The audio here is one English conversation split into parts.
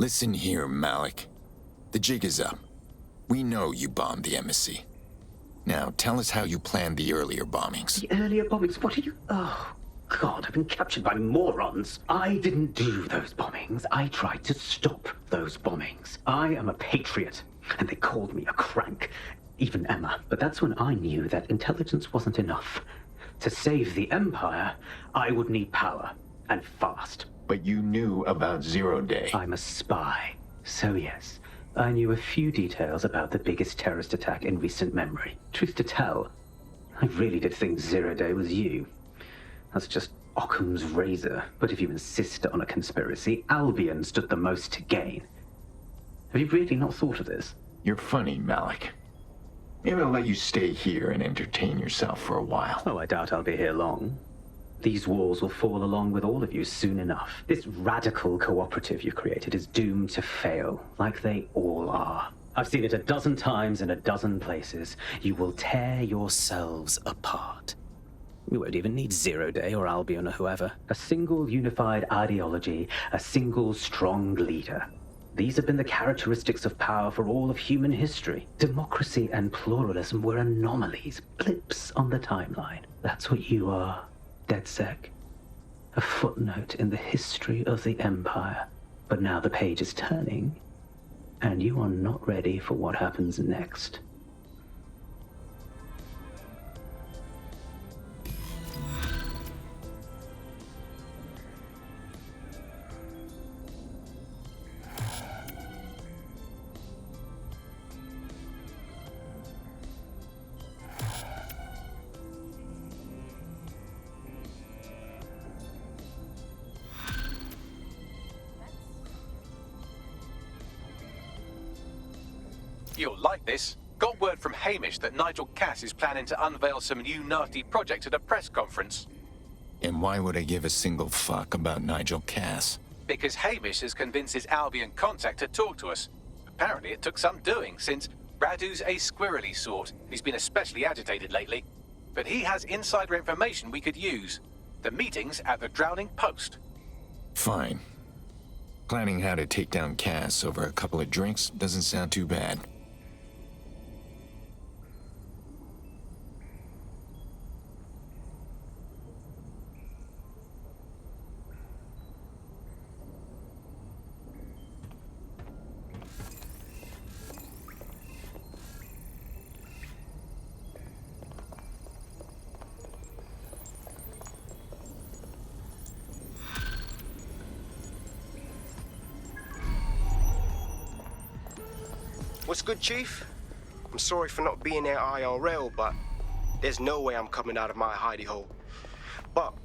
Listen here, Malik. The jig is up. We know you bombed the embassy. Now, tell us how you planned the earlier bombings. The earlier bombings? What are you... Oh, God, I've been captured by morons. I didn't do those bombings. I tried to stop those bombings. I am a patriot, and they called me a crank. Even Emma. But that's when I knew that intelligence wasn't enough. To save the Empire, I would need power, and fast. But you knew about Zero Day. I'm a spy. So yes, I knew a few details about the biggest terrorist attack in recent memory. Truth to tell, I really did think Zero Day was you. That's just Occam's razor. But if you insist on a conspiracy, Albion stood the most to gain. Have you really not thought of this? You're funny, Malik. Maybe I'll let you stay here and entertain yourself for a while. Oh, I doubt I'll be here long. These walls will fall along with all of you soon enough. This radical cooperative you've created is doomed to fail, like they all are. I've seen it a dozen times in a dozen places. You will tear yourselves apart. You won't even need Zero Day or Albion or whoever. A single unified ideology, a single strong leader. These have been the characteristics of power for all of human history. Democracy and pluralism were anomalies, blips on the timeline. That's what you are, DedSec. A footnote in the history of the Empire. But now the page is turning, and you are not ready for what happens next. You'll like this. Got word from Hamish that Nigel Cass is planning to unveil some new nasty project at a press conference. And why would I give a single fuck about Nigel Cass? Because Hamish has convinced his Albion contact to talk to us. Apparently it took some doing, since Radu's a squirrely sort. He's been especially agitated lately. But he has insider information we could use. The meeting's at the Drowning Post. Fine. Planning how to take down Cass over a couple of drinks doesn't sound too bad. What's good, Chief? I'm sorry for not being there IRL, but there's no way I'm coming out of my hidey hole. But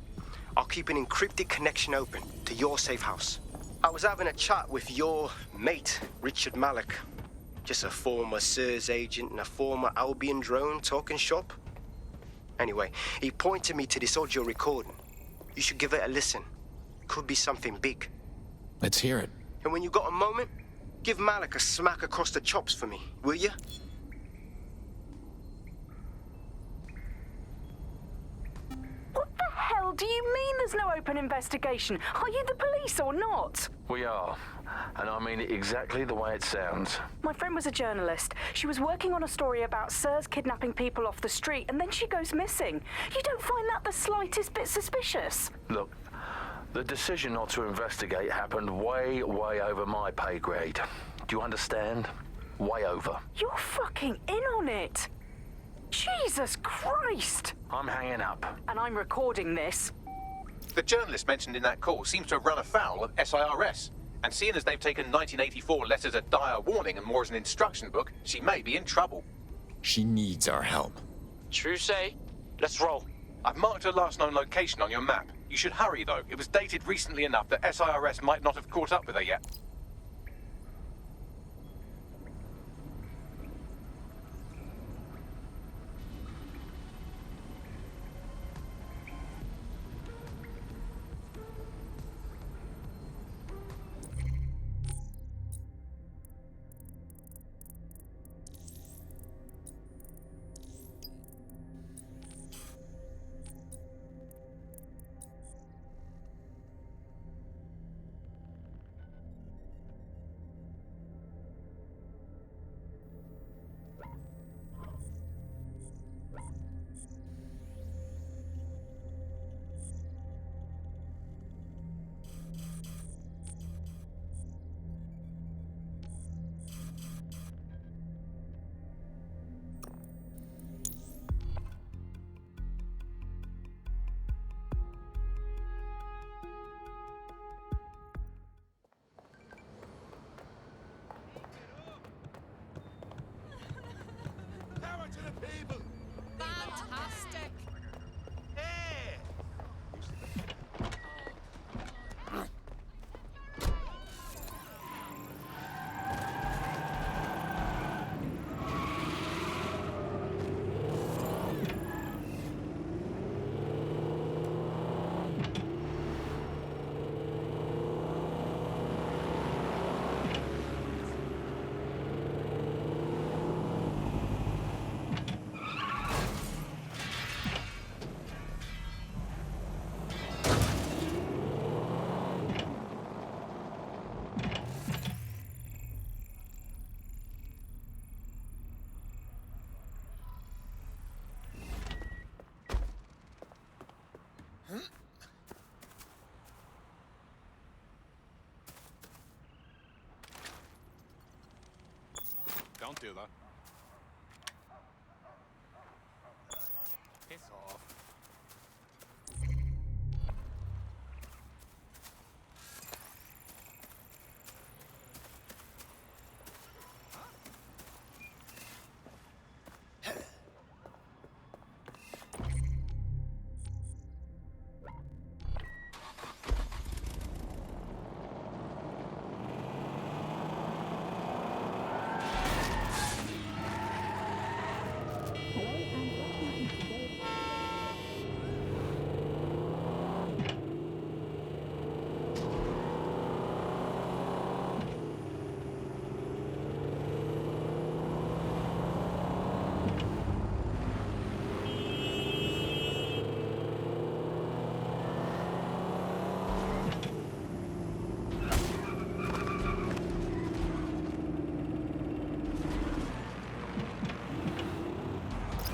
I'll keep an encrypted connection open to your safe house. I was having a chat with your mate, Richard Malik. Just a former SIRS agent and a former Albion drone talking shop. Anyway, he pointed me to this audio recording. You should give it a listen. Could be something big. Let's hear it. And when you got a moment, give Malik a smack across the chops for me, will you? What the hell do you mean there's no open investigation? Are you the police or not? We are. And I mean it exactly the way it sounds. My friend was a journalist. She was working on a story about SIRS kidnapping people off the street, and then she goes missing. You don't find that the slightest bit suspicious? Look, the decision not to investigate happened way over my pay grade. Do you understand? Way over. You're fucking in on it. Jesus Christ! I'm hanging up. And I'm recording this. The journalist mentioned in that call seems to have run afoul of SIRS. And seeing as they've taken 1984 less as a dire warning and more as an instruction book, she may be in trouble. She needs our help. True say. Let's roll. I've marked her last known location on your map. You should hurry, though. It was dated recently enough that SIRS might not have caught up with her yet. Fantastic. Don't do that. Piss off.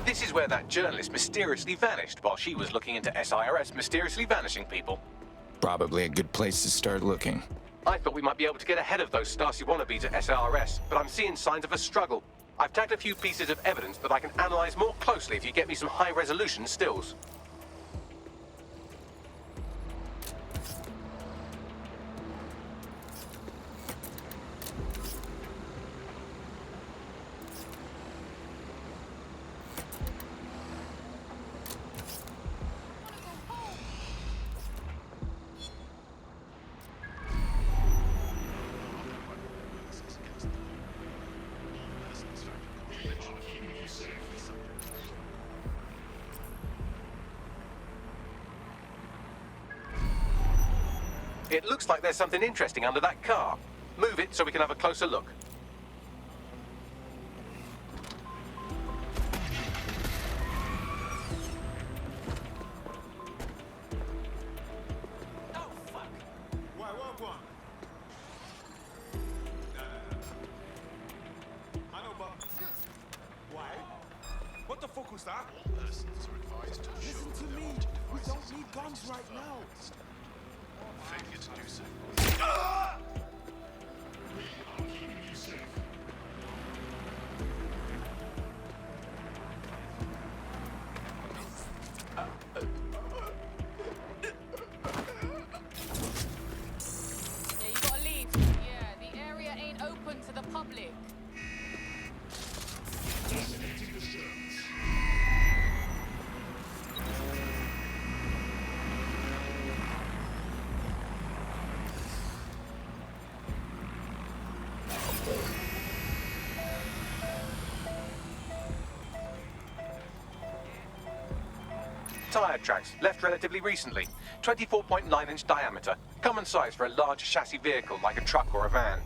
This is where that journalist mysteriously vanished while she was looking into SIRS mysteriously vanishing people. Probably a good place to start looking. I thought we might be able to get ahead of those Stasi wannabes at SIRS, but I'm seeing signs of a struggle. I've tagged a few pieces of evidence that I can analyze more closely if you get me some high-resolution stills. It looks like there's something interesting under that car. Move it so we can have a closer look. Oh, fuck. Why, what? I know, but... Why? What the fuck was that? Listen to me. We don't need guns right now. Failure to do so. Yeah, you gotta leave. Yeah, the area ain't open to the public. Tire tracks, left relatively recently. 24.9-inch diameter. Common size for a large chassis vehicle like a truck or a van.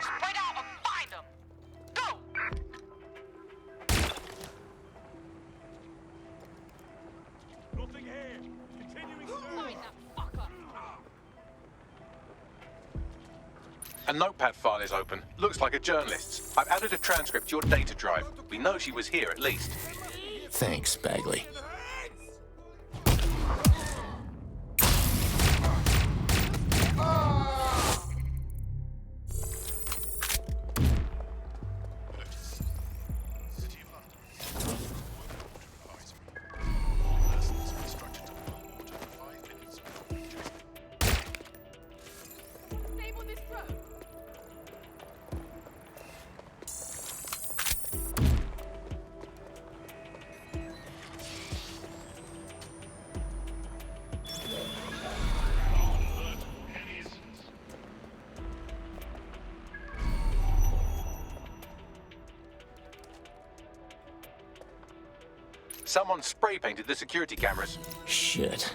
Spread out and find them. Go! Nothing here. Continuing Find that fucker. A notepad file is open. Looks like a journalist's. I've added a transcript to your data drive. We know she was here at least. Thanks, Bagley. Someone spray painted the security cameras. Shit.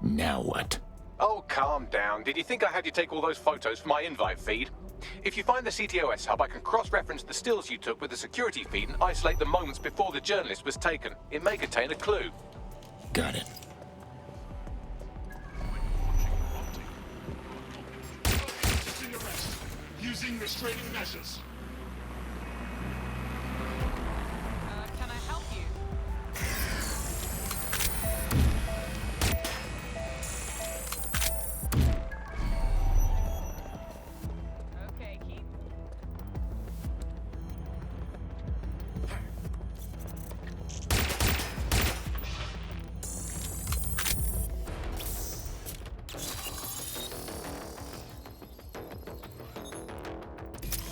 Now what? Oh, calm down. Did you think I had you take all those photos for my invite feed? If you find the CTOS hub, I can cross-reference the stills you took with the security feed and isolate the moments before the journalist was taken. It may contain a clue. Got it. Resisting arrest. Using restraining measures. Can I help you? Okay, Keith.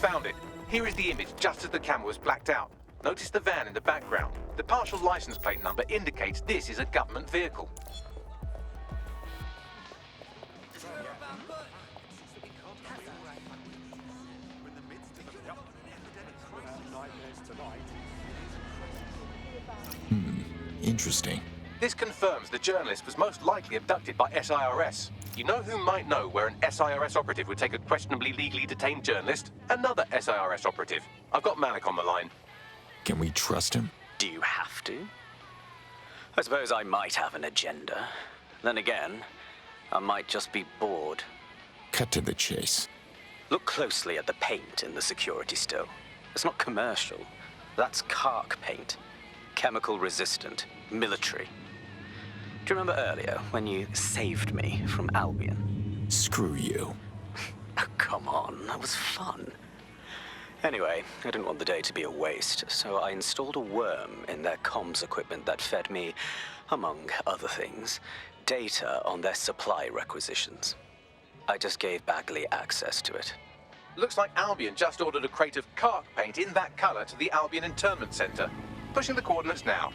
Found it. Here is the image just as the camera was blacked out. Notice the van in the background. The partial license plate number indicates this is a government vehicle. Interesting. This confirms the journalist was most likely abducted by SIRS. You know who might know where an SIRS operative would take a questionably legally detained journalist? Another SIRS operative. I've got Malik on the line. Can we trust him? Do you have to? I suppose I might have an agenda. Then again, I might just be bored. Cut to the chase. Look closely at the paint in the security still. It's not commercial. That's Kark paint. Chemical resistant. Military. Do you remember earlier when you saved me from Albion? Screw you. Oh, come on, that was fun. Anyway, I didn't want the day to be a waste, so I installed a worm in their comms equipment that fed me, among other things, data on their supply requisitions. I just gave Bagley access to it. Looks like Albion just ordered a crate of Kark paint in that color to the Albion Internment Center. Pushing the coordinates now.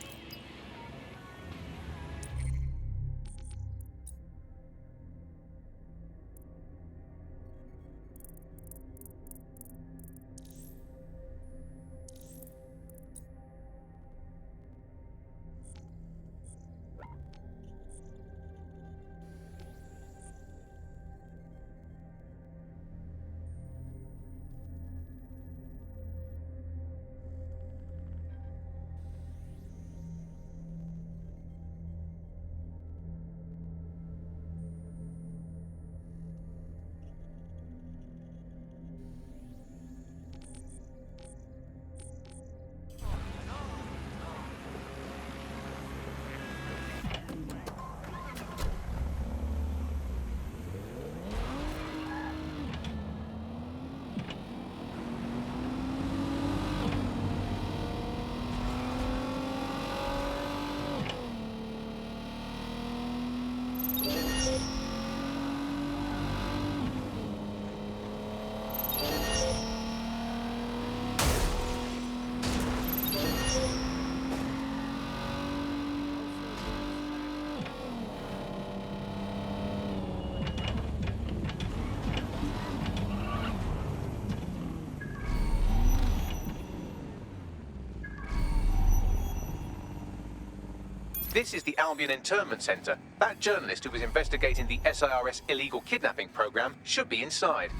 This is the Albion Internment Center. That journalist who was investigating the SIRS illegal kidnapping program should be inside.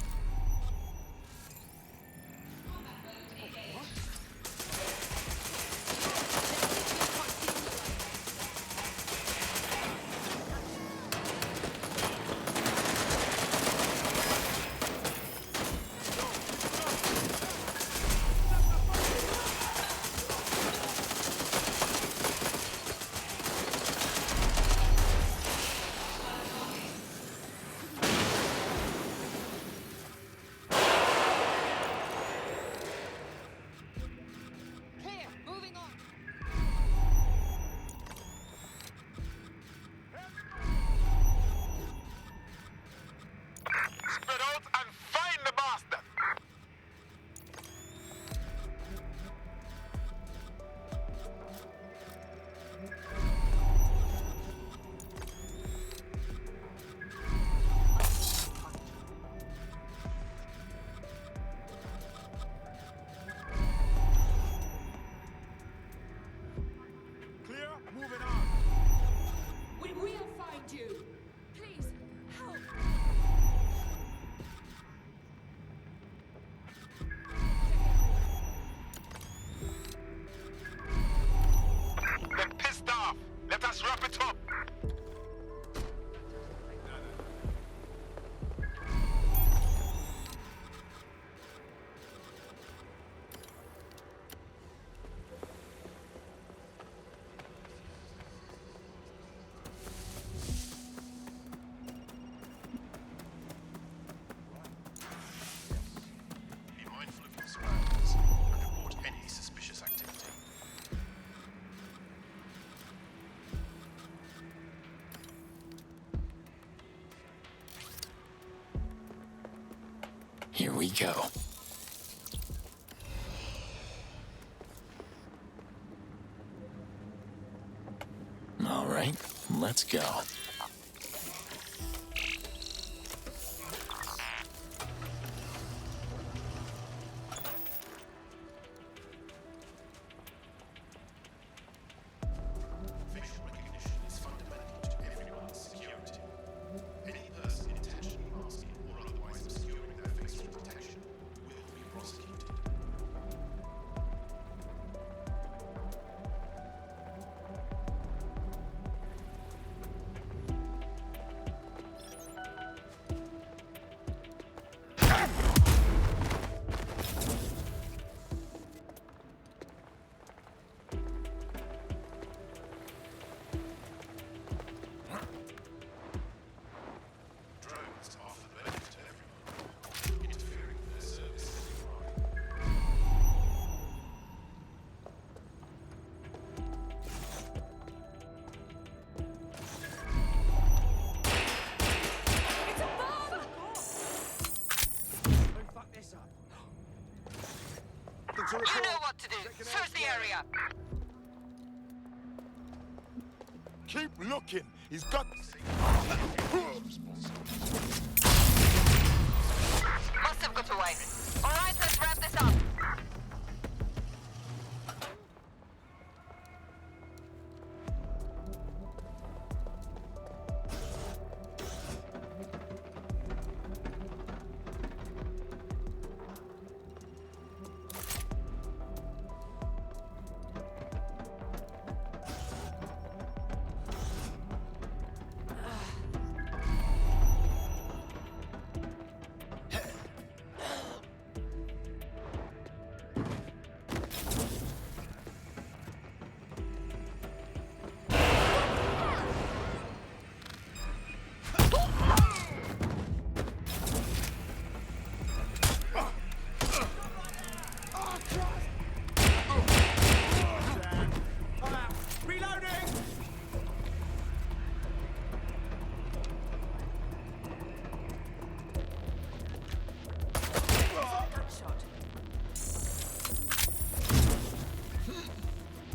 Let us wrap it up. Be mindful of your surroundings and report any suspicious activity. Here we go. All right, let's go. Facial recognition is fundamental to everyone's security. Any person intentionally masking or otherwise obscuring their face from detection will be prosecuted. Drones offer benefit to everyone. Interfering with their service is a crime. You know what to do. Search the area. Keep looking. He's got. Must have got away. All right, let's wrap this up.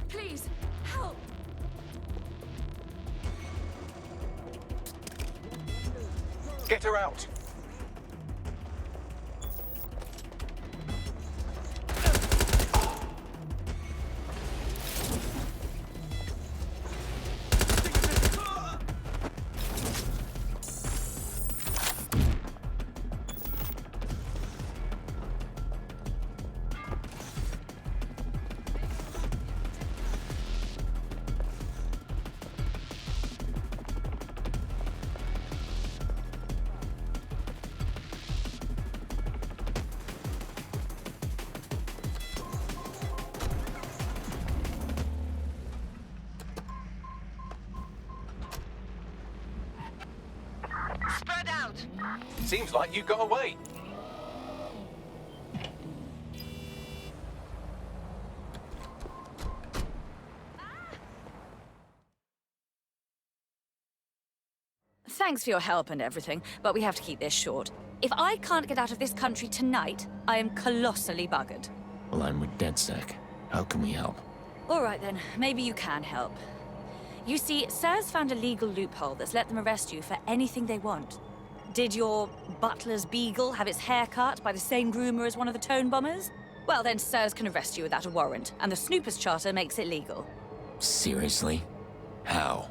Please, help! Get her out. Spread out. Seems like you got away. Thanks for your help and everything, but we have to keep this short. If I can't get out of this country tonight, I am colossally buggered. Well, I'm with DedSec. How can we help? All right then, maybe you can help. You see, SIRS found a legal loophole that's let them arrest you for anything they want. Did your butler's beagle have its hair cut by the same groomer as one of the tone bombers? Well, then SIRS can arrest you without a warrant, and the Snoopers Charter makes it legal. Seriously? How?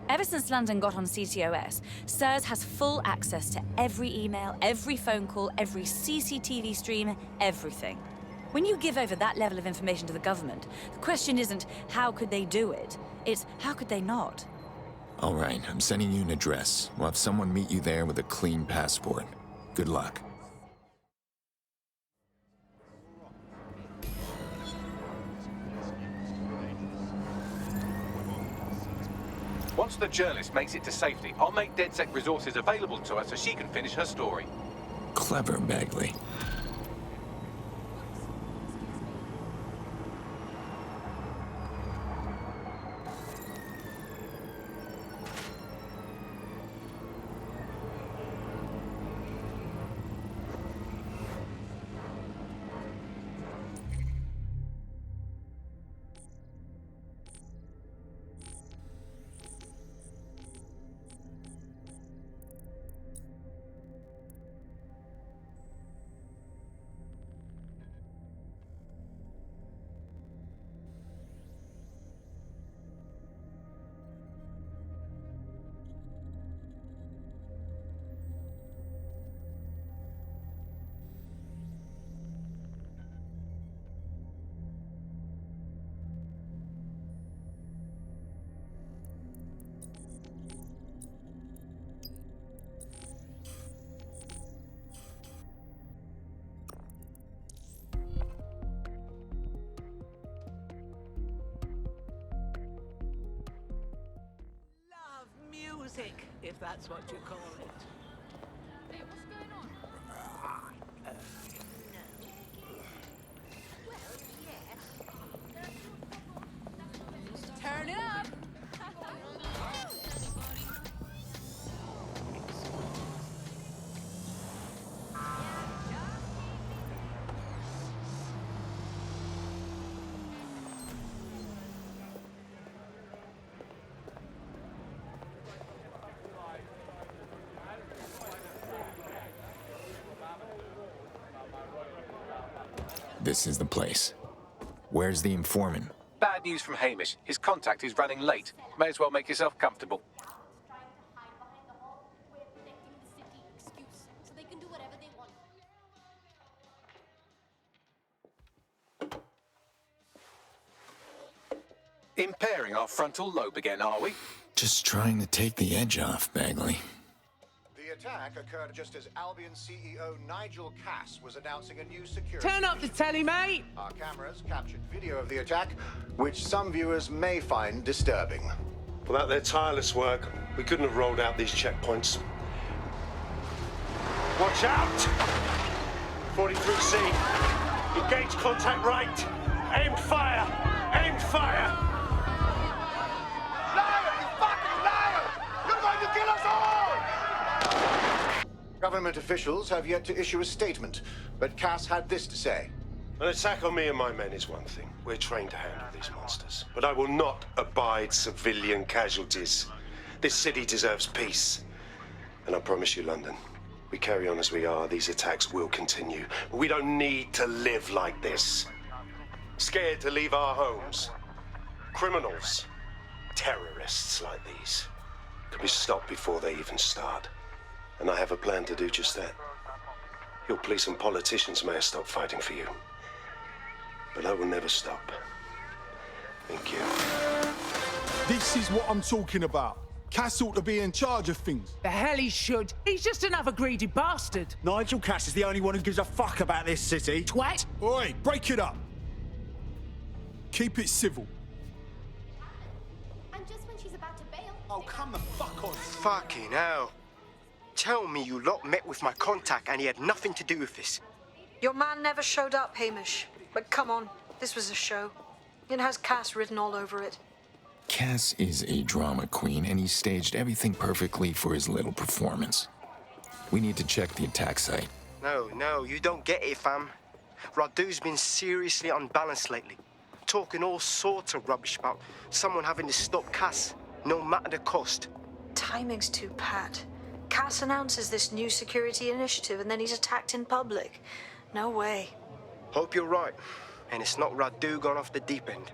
Ever since London got on CTOS, SIRS has full access to every email, every phone call, every CCTV stream, everything. When you give over that level of information to the government, the question isn't how could they do it, it's how could they not? All right, I'm sending you an address. We'll have someone meet you there with a clean passport. Good luck. Once the journalist makes it to safety, I'll make DedSec resources available to her so she can finish her story. Clever, Bagley. Music, if that's what you call it. Hey, what's going on? Turn it up! This is the place. Where's the informant? Bad news from Hamish. His contact is running late. May as well make yourself comfortable. Impairing our frontal lobe again, are we? Just trying to take the edge off, Bagley. The attack occurred just as Albion CEO Nigel Cass was announcing a new security... Turn up the telly, mate! Our cameras captured video of the attack, which some viewers may find disturbing. Without their tireless work, we couldn't have rolled out these checkpoints. Watch out! 43C. Engage contact right. Aimed fire. Aimed fire. Liar! You fucking liar! You're going to kill us all! Government officials have yet to issue a statement, but Cass had this to say. An attack on me and my men is one thing. We're trained to handle these monsters. But I will not abide civilian casualties. This city deserves peace. And I promise you, London, we carry on as we are, these attacks will continue. We don't need to live like this. Scared to leave our homes. Criminals, terrorists like these, can be stopped before they even start. And I have a plan to do just that. Your police and politicians may have stopped fighting for you. But I will never stop. Thank you. This is what I'm talking about. Cass ought to be in charge of things. The hell he should. He's just another greedy bastard. Nigel Cass is the only one who gives a fuck about this city. Twat! Oi, break it up. Keep it civil. And just when she's about to bail... Oh, come the fuck on. Fucking hell. Tell me you lot met with my contact and he had nothing to do with this. Your man never showed up, Hamish. But come on, this was a show. It has Cass written all over it. Cass is a drama queen, and he staged everything perfectly for his little performance. We need to check the attack site. No, you don't get it, fam. Radu's been seriously unbalanced lately. Talking all sorts of rubbish about someone having to stop Cass, no matter the cost. Timing's too pat. Cass announces this new security initiative and then he's attacked in public. No way. Hope you're right, and it's not Radu gone off the deep end.